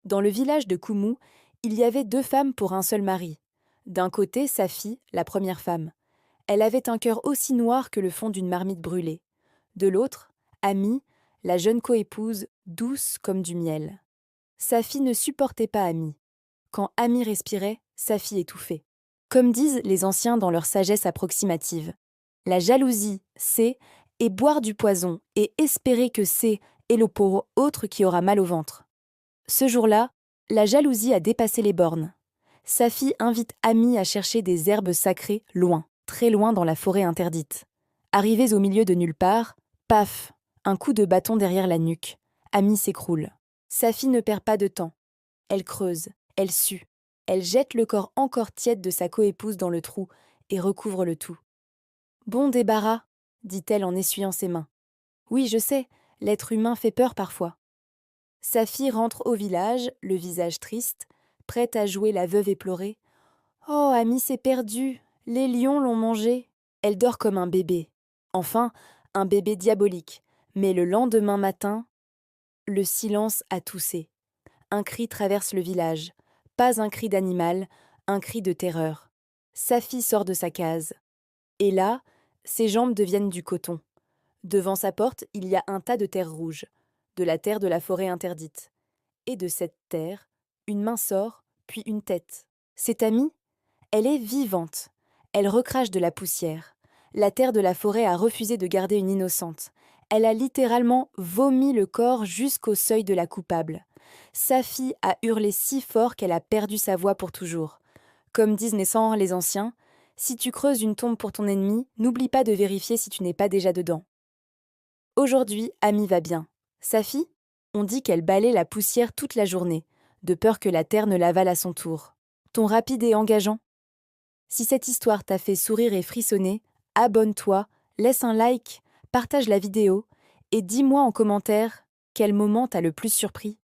Dans le village de Koumou, il y avait deux femmes pour un seul mari. D'un côté, Safi, la première femme. Elle avait un cœur aussi noir que le fond d'une marmite brûlée. De l'autre, Ami, la jeune coépouse, douce comme du miel. Safi ne supportait pas Ami. Quand Ami respirait, Safi étouffait. Comme disent les anciens dans leur sagesse approximative, la jalousie, c'est et boire du poison et espérer que c'est et le pauvre autre qui aura mal au ventre. Ce jour-là, la jalousie a dépassé les bornes. Safi invite Ami à chercher des herbes sacrées loin, très loin dans la forêt interdite. Arrivés au milieu de nulle part, paf, un coup de bâton derrière la nuque. Ami s'écroule. Safi ne perd pas de temps. Elle creuse, elle sue. Elle jette le corps encore tiède de sa coépouse dans le trou et recouvre le tout. Bon débarras, dit-elle en essuyant ses mains. Oui, je sais, l'être humain fait peur parfois. Safi rentre au village, le visage triste, prête à jouer la veuve éplorée. Oh, Ami s'est perdue, les lions l'ont mangée. Elle dort comme un bébé. Enfin, un bébé diabolique. Mais le lendemain matin, le silence a toussé. Un cri traverse le village. Pas un cri d'animal, un cri de terreur. Safi sort de sa case. Et là, ses jambes deviennent du coton. Devant sa porte, il y a un tas de terre rouge, de la terre de la forêt interdite. Et de cette terre, une main sort, puis une tête. C'est Ami. Elle est vivante. Elle recrache de la poussière. La terre de la forêt a refusé de garder une innocente. Elle a littéralement vomi le corps jusqu'au seuil de la coupable. Safi a hurlé si fort qu'elle a perdu sa voix pour toujours. Comme disent naissants les anciens, si tu creuses une tombe pour ton ennemi, n'oublie pas de vérifier si tu n'es pas déjà dedans. Aujourd'hui, Ami va bien. Safi, on dit qu'elle balaie la poussière toute la journée, de peur que la terre ne l'avale à son tour. Ton rapide et engageant. Si cette histoire t'a fait sourire et frissonner, abonne-toi, laisse un like, partage la vidéo et dis-moi en commentaire quel moment t'a le plus surpris.